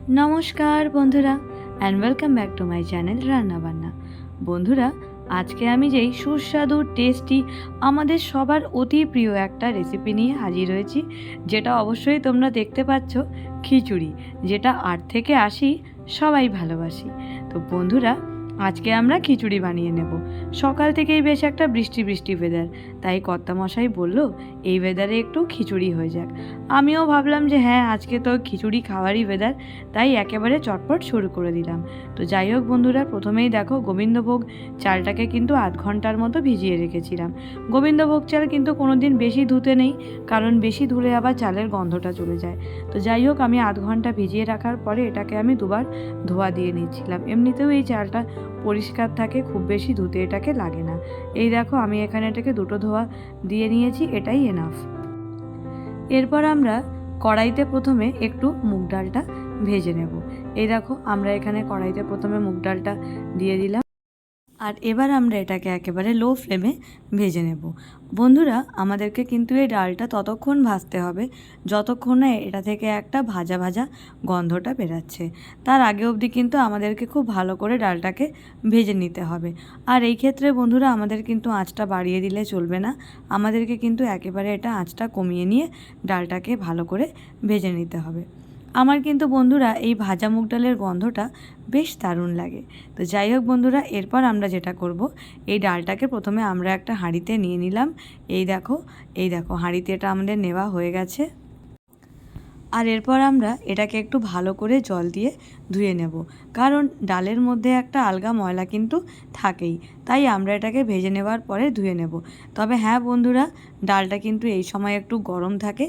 নমস্কার বন্ধুরা, and welcome back to my channel রান্নাবান্না। বন্ধুরা, আজকে আমি যেই সুস্বাদু টেস্টি আমাদের সবার অতি প্রিয় একটা রেসিপি নিয়ে হাজির হয়েছি, যেটা অবশ্যই তোমরা দেখতে পাচ্ছ, খিচুড়ি, যেটা 8 থেকে 80 সবাই ভালোবাসি। তো বন্ধুরা, আজকে আমরা খিচুড়ি বানিয়ে নেব। সকাল থেকেই বেশ একটা বৃষ্টি বৃষ্টি ওয়েদার, তাই কর্তামশাই বলল এই ওয়েদারে একটু খিচুড়ি হয়ে যাক। আমিও ভাবলাম যে হ্যাঁ, আজকে তো খিচুড়ি খাওয়ারই ওয়েদার, তাই একেবারে চটপট শুরু করে দিলাম। তো যাই হোক বন্ধুরা, প্রথমেই দেখো গোবিন্দভোগ চালটাকে কিন্তু 8 ঘন্টার মতো ভিজিয়ে রেখেছিলাম। গোবিন্দভোগ চাল কিন্তু কোনো দিন বেশি ধুতে নেই, কারণ বেশি ধুলে আবার চালের গন্ধটা চলে যায়। তো যাই হোক, আমি 8 ঘন্টা ভিজিয়ে রাখার পরে এটাকে আমি দুবার ধোয়া দিয়ে নিচ্ছিলাম। এমনিতেও এই চালটা পরিষ্কার থাকে, খুব বেশি ধুতে এটাকে লাগে না। এই দেখো, আমি এখানে এটাকে 2টো ধোয়া দিয়ে নিয়েছি, এটাই এনাফ। এরপর আমরা কড়াইতে প্রথমে একটু মুগ ডালটা ভেজে নেব। এই দেখো, আমরা এখানে কড়াইতে প্রথমে মুগ ডালটা দিয়ে দিলাম, আর এবার আমরা এটাকে একেবারে লো ফ্লেমে ভেজে নেব। বন্ধুরা, আমাদেরকে কিন্তু এই ডালটা ততক্ষণ ভাজতে হবে যতক্ষণ না এটা থেকে একটা ভাজা ভাজা গন্ধটা বেরাচ্ছে। তার আগে অবধি কিন্তু আমাদেরকে খুব ভালো করে ডালটাকে ভেজে নিতে হবে। আর এই ক্ষেত্রে বন্ধুরা, আমাদের কিন্তু আঁচটা বাড়িয়ে দিলে চলবে না, আমাদেরকে কিন্তু একেবারে এটা আঁচটা কমিয়ে নিয়ে ডালটাকে ভালো করে ভেজে নিতে হবে। আমার কিন্তু বন্ধুরা এই ভাজা মুগ ডালের গন্ধটা বেশ দারুণ লাগে। তো যাই হোক বন্ধুরা, এরপর আমরা যেটা করব, এই ডালটাকে প্রথমে আমরা একটা হাঁড়িতে নিয়ে নিলাম। এই দেখো হাঁড়িতে এটা আমাদের নেওয়া হয়ে গেছে। আর এরপর আমরা এটাকে একটু ভালো করে জল দিয়ে ধুয়ে নেব, কারণ ডালের মধ্যে একটা আলগা ময়লা কিন্তু থাকেই, তাই আমরা এটাকে ভেজে নেওয়ার পরে ধুয়ে নেব। তবে হ্যাঁ বন্ধুরা, ডালটা কিন্তু এই সময় একটু গরম থাকে,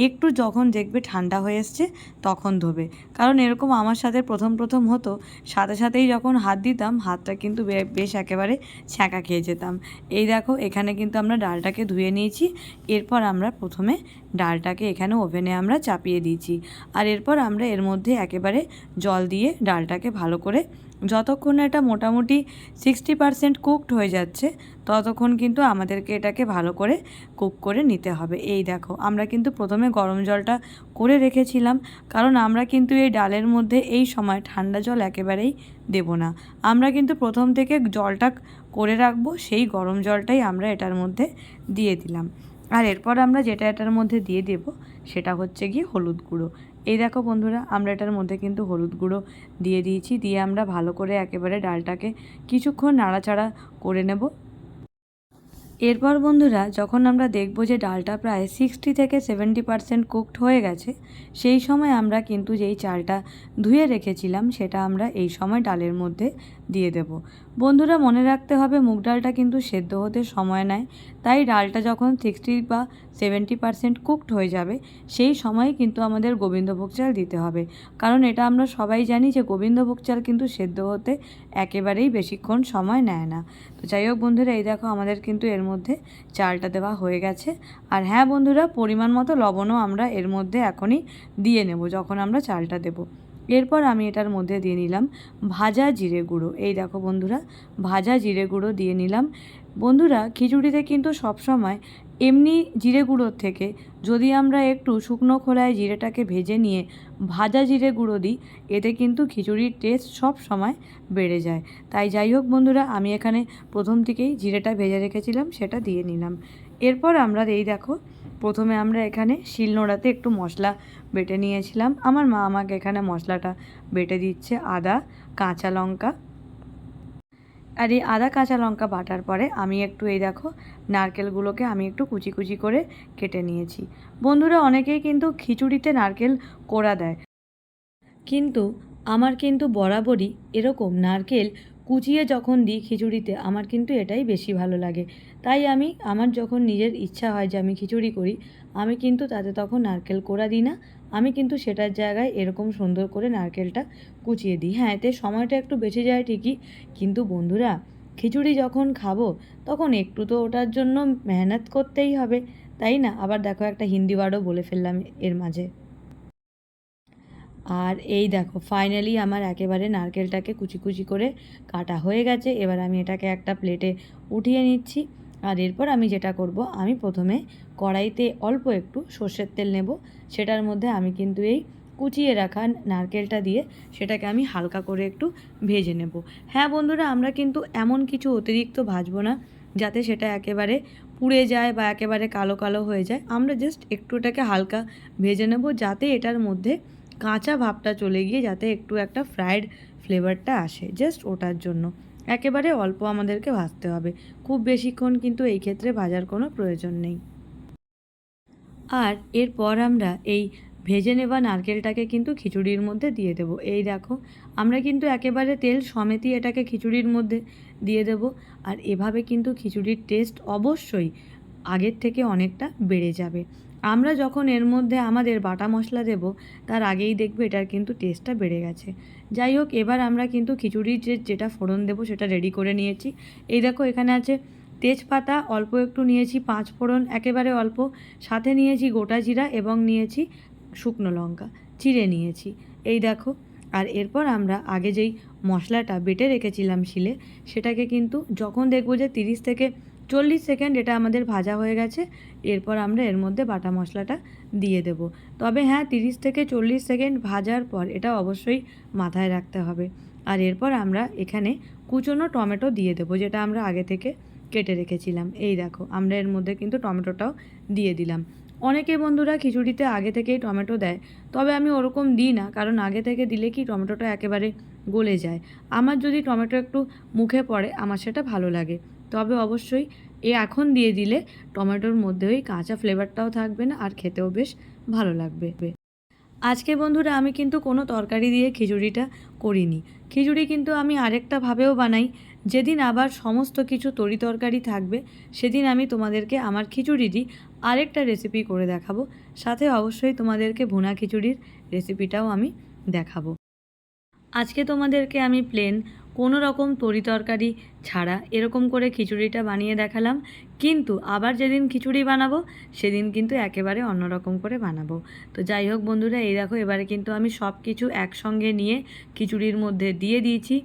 একটু যখন দেখবে ঠান্ডা হয়ে এসছে তখন ধোবে। কারণ এরকম আমার সাথে প্রথম প্রথম হতো, সাথে সাথেই যখন হাত দিতাম হাতটা কিন্তু বেশ একেবারে ছ্যাঁকা খেয়ে যেতাম। এই দেখো, এখানে কিন্তু আমরা ডালটাকে ধুয়ে নিয়েছি। এরপর আমরা প্রথমে ডালটাকে এখানে ওভেনে আমরা চাপিয়ে দিয়েছি। আর এরপর আমরা এর মধ্যে একেবারে জল দিয়ে ডালটাকে ভালো করে, যতক্ষণ এটা মোটামুটি 60% কুকড হয়ে যাচ্ছে ততক্ষণ কিন্তু আমাদেরকে এটাকে ভালো করে কুক করে নিতে হবে। এই দেখো, আমরা কিন্তু প্রথমে গরম জলটা করে রেখেছিলাম, কারণ আমরা কিন্তু এই ডালের মধ্যে এই সময় ঠান্ডা জল একেবারেই দেব না। আমরা কিন্তু প্রথম থেকে জলটা করে রাখবো, সেই গরম জলটাই আমরা এটার মধ্যে দিয়ে দিলাম। আর এরপর আমরা যেটা এটার মধ্যে দিয়ে দেব সেটা হচ্ছে গিয়ে হলুদ গুঁড়ো। এই দেখো বন্ধুরা, আমরা এটার মধ্যে কিন্তু হলুদ গুঁড়ো দিয়ে দিয়েছি, দিয়ে আমরা ভালো করে একেবারে ডালটাকে কিছুক্ষণ নাড়াচাড়া করে নেব। এরপর বন্ধুরা, যখন আমরা দেখব যে ডালটা প্রায় 60 থেকে 70% কুকড হয়ে গেছে, সেই সময় আমরা কিন্তু যেই চালটা ধুয়ে রেখেছিলাম সেটা আমরা এই সময় ডালের মধ্যে দিয়ে দেব। বন্ধুরা, মনে রাখতে হবে মুগ ডালটা কিন্তু সেদ্ধ হতে সময় নেয়, তাই ডালটা যখন 60 বা 70% কুকড হয়ে যাবে সেই সময় কিন্তু আমাদের গোবিন্দভোগ চাল দিতে হবে, কারণ এটা আমরা সবাই জানি যে গোবিন্দভোগ চাল কিন্তু সেদ্ধ হতে একেবারেই বেশিক্ষণ সময় নেয় না। তো যাই হোক বন্ধুরা, এই দেখো আমাদের কিন্তু এর মধ্যে চালটা দেওয়া হয়ে গেছে। আর হ্যাঁ বন্ধুরা, পরিমাণ মতো লবণও আমরা এর মধ্যে এখনই দিয়ে নেব যখন আমরা চালটা দেব। এরপর আমি এটার মধ্যে দিয়ে নিলাম ভাজা জিরে গুঁড়ো। এই দেখো বন্ধুরা, ভাজা জিরে গুঁড়ো দিয়ে নিলাম। বন্ধুরা, খিচুড়িতে কিন্তু সবসময় এমনি জিরে গুঁড়োর থেকে যদি আমরা একটু শুকনো খোলায় জিরেটাকে ভেজে নিয়ে ভাজা জিরে গুঁড়ো দিই, এতে কিন্তু খিচুড়ির টেস্ট সব সময় বেড়ে যায়। তাই যাই হোক বন্ধুরা, আমি এখানে প্রথম থেকেই জিরেটা ভেজে রেখেছিলাম সেটা দিয়ে নিলাম। এরপর আমরা এই দেখো, প্রথমে আমরা এখানে শিলনোড়াতে একটু মশলা বেটে নিয়েছিলাম। আমার মা আমাকে এখানে মশলাটা বেটে দিচ্ছে, আদা, কাঁচা লঙ্কা। আর এই আদা কাঁচা লঙ্কা বাটার পরে আমি একটু এই দেখো নারকেলগুলোকে আমি একটু কুচি কুচি করে কেটে নিয়েছি। বন্ধুরা, অনেকেই কিন্তু খিচুড়িতে নারকেল কোড়া দেয়, কিন্তু আমার কিন্তু বরাবরই এরকম নারকেল কুচিয়ে যখন দিই খিচুড়িতে, আমার কিন্তু এটাই বেশি ভালো লাগে। তাই আমি আমার যখন নিজের ইচ্ছা হয় যে আমি খিচুড়ি করি, আমি কিন্তু তাতে তখন নারকেল কোড়া দিই না, আমি কিন্তু সেটার জায়গায় এরকম সুন্দর করে নারকেলটা কুচিয়ে দিই। হ্যাঁ, এতে সময়টা একটু বেঁচে যায় ঠিকই, কিন্তু বন্ধুরা, খিচুড়ি যখন খাবো তখন একটু তো ওটার জন্য মেহনত করতেই হবে, তাই না? আবার দেখো, একটা হিন্দি ওয়ার্ডও বলে ফেললাম এর মাঝে। আর এই দেখো, ফাইনালি আমার একেবারে নারকেলটাকে কুচি কুচি করে কাটা হয়ে গেছে। এবার আমি এটাকে একটা প্লেটে উঠিয়ে নিচ্ছি। আর এরপর আমি যেটা করব, আমি প্রথমে কড়াইতে অল্প একটু সর্ষের তেল নেব, সেটার মধ্যে আমি কিন্তু এই কুচিয়ে রাখা নারকেলটা দিয়ে সেটাকে আমি হালকা করে একটু ভেজে নেব। হ্যাঁ বন্ধুরা, আমরা কিন্তু এমন কিছু অতিরিক্ত ভাজবো না যাতে সেটা একেবারে পুড়ে যায় বা একেবারে কালো কালো হয়ে যায়। আমরা জাস্ট একটু এটাকে হালকা ভেজে নেব, যাতে এটার মধ্যে কাঁচা ভাবটা চলে গিয়ে যাতে একটু একটা ফ্রায়েড ফ্লেভারটা আসে, জাস্ট ওটার জন্য একেবারে অল্প আমাদেরকে ভাজতে হবে। খুব বেশিক্ষণ কিন্তু এই ক্ষেত্রে ভাজার কোনো প্রয়োজন নেই। আর এরপর আমরা এই ভেজে নেওয়া নারকেলটাকে কিন্তু খিচুড়ির মধ্যে দিয়ে দেব। এই দেখো, আমরা কিন্তু একেবারে তেল সমেতই এটাকে খিচুড়ির মধ্যে দিয়ে দেব। আর এভাবে কিন্তু খিচুড়ির টেস্ট অবশ্যই আগের থেকে অনেকটা বেড়ে যাবে। আমরা যখন এর মধ্যে আমাদের বাটা মশলা দেব তার আগেই দেখবে এটার কিন্তু টেস্টটা বেড়ে গেছে। যাই হোক, এবার আমরা কিন্তু খিচুড়ির যেটা ফোড়ন দেবো সেটা রেডি করে নিয়েছি। এই দেখো, এখানে আছে তেজপাতা অল্প একটু নিয়েছি, 5 ফোড়ন একেবারে অল্প, সাথে নিয়েছি গোটা জিরা এবং নিয়েছি শুকনো লঙ্কা চিড়ে নিয়েছি। এই দেখো, আর এরপর আমরা আগে যেই মশলাটা বেটে রেখেছিলাম শিলে, সেটাকে কিন্তু যখন দেখবো যে 30 থেকে 40 সেকেন্ড এটা আমাদের ভাজা হয়ে গেছে, এরপর আমরা এর মধ্যে বাটা মশলাটা দিয়ে দেব। তবে হ্যাঁ, 30 থেকে 40 সেকেন্ড ভাজার পর এটা অবশ্যই মাথায় রাখতে হবে। আর এরপর আমরা এখানে কুচনো টমেটো দিয়ে দেবো, যেটা আমরা আগে থেকে কেটে রেখেছিলাম। এই দেখো, আমরা এর মধ্যে কিন্তু টমেটোটাও দিয়ে দিলাম। অনেকে বন্ধুরা খিচুড়িতে আগে থেকেই টমেটো দেয়, তবে আমি ওরকম দিই না, কারণ আগে থেকে দিলে কি টমেটোটা একেবারে গলে যায়। আমার যদি টমেটো একটু মুখে পড়ে আমার সেটা ভালো লাগে, তবে অবশ্যই এখন দিয়ে দিলে টমেটোর মধ্যে ওই কাঁচা ফ্লেভারটাও থাকবে না আর খেতেও বেশ ভালো লাগবে। আজকে বন্ধুরা আমি কিন্তু কোনো তরকারি দিয়ে খিচুড়িটা করিনি। খিচুড়ি কিন্তু আমি আরেকটা ভাবেও বানাই। যেদিন আবার সমস্ত কিছু তরি তরকারি থাকবে সেদিন আমি তোমাদেরকে আমার খিচুড়িরই আরেকটা রেসিপি করে দেখাবো। সাথে অবশ্যই তোমাদেরকে ভুনা খিচুড়ির রেসিপিটাও আমি দেখাবো। আজকে তোমাদেরকে আমি প্লেন কোনো রকম তরি তরকারি ছাড়া এরকম করে খিচুড়িটা বানিয়ে দেখালাম, কিন্তু আবার যেদিন খিচুড়ি বানাবো সেদিন কিন্তু একেবারে অন্যরকম করে বানাবো। তো যাই হোক বন্ধুরা, এই দেখো, এবারে কিন্তু আমি সব কিছু একসঙ্গে নিয়ে খিচুড়ির মধ্যে দিয়ে দিয়েছি।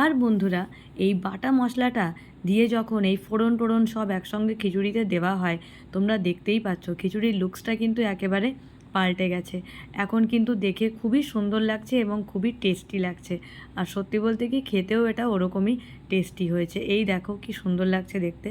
আর বন্ধুরা, এই বাটা মশলাটা দিয়ে যখন এই ফোড়ন টোড়ন সব একসঙ্গে খিচুড়িতে দেওয়া হয়, তোমরা দেখতেই পাচ্ছ খিচুড়ির লুকসটা কিন্তু একেবারে পাল্টে গেছে। এখন কিন্তু দেখে খুবই সুন্দর লাগছে এবং খুবই টেস্টি লাগছে। আর সত্যি বলতে কি, খেতেও এটা ওরকমই টেস্টি হয়েছে। এই দেখো কি সুন্দর লাগছে দেখতে।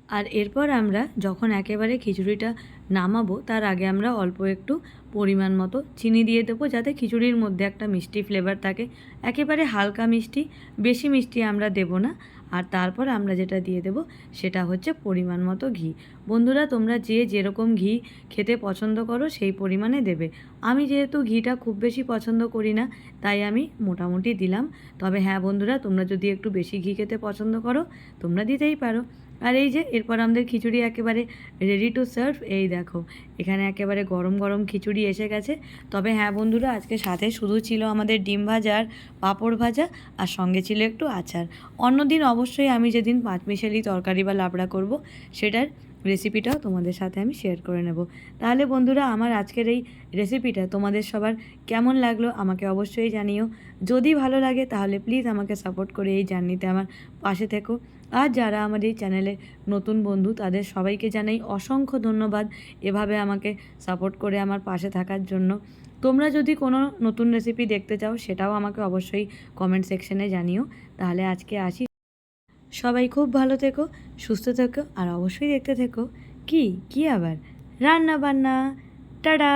আর এরপর আমরা যখন একেবারে খিচুড়িটা নামাবো তার আগে আমরা অল্প একটু পরিমাণ মতো চিনি দিয়ে দেবো, যাতে খিচুড়ির মধ্যে একটা মিষ্টি ফ্লেভার থাকে। একেবারে হালকা মিষ্টি, বেশি মিষ্টি আমরা দেব না। আর তারপর আমরা যেটা দিয়ে দেব সেটা হচ্ছে পরিমাণ মতো ঘি। বন্ধুরা, তোমরা যে যেরকম ঘি খেতে পছন্দ করো সেই পরিমাণে দেবে। আমি যেহেতু ঘিটা খুব বেশি পছন্দ করি না, তাই আমি মোটামুটি দিলাম। তবে হ্যাঁ বন্ধুরা, তোমরা যদি একটু বেশি ঘি খেতে পছন্দ করো তোমরা দিতেই পারো। আর এই যে এরপর আমাদের খিচুড়ি একেবারে রেডি টু সার্ভ। এই দেখো, এখানে একেবারে গরম গরম খিচুড়ি এসে গেছে। তবে হ্যাঁ বন্ধুরা, আজকে সাথে শুধু ছিল আমাদের ডিম ভাজা আর পাঁপড় ভাজা, আর সঙ্গে ছিল একটু আচার। অন্যদিন অবশ্যই আমি যেদিন পাঁচমিশালি তরকারি বা লাবড়া করব সেটার রেসিপিটাও তোমাদের সাথে আমি শেয়ার করে নেব। তাহলে বন্ধুরা, আমার আজকের এই রেসিপিটা তোমাদের সবার কেমন লাগলো আমাকে অবশ্যই জানিও। যদি ভালো লাগে তাহলে প্লিজ আমাকে সাপোর্ট করে এই জার্নিতে আমার পাশে থেকো। আর যারা আমার এই চ্যানেলে নতুন বন্ধু তাদের সবাইকে জানাই অসংখ্য ধন্যবাদ এভাবে আমাকে সাপোর্ট করে আমার পাশে থাকার জন্য। তোমরা যদি কোনো নতুন রেসিপি দেখতে চাও সেটাও আমাকে অবশ্যই কমেন্ট সেকশনে জানিও। তাহলে আজকে আসি, সবাই খুব ভালো থেকো, সুস্থ থেকো, আর অবশ্যই দেখতে থেকো কি কি আবার রান্না বান্না। টাটা।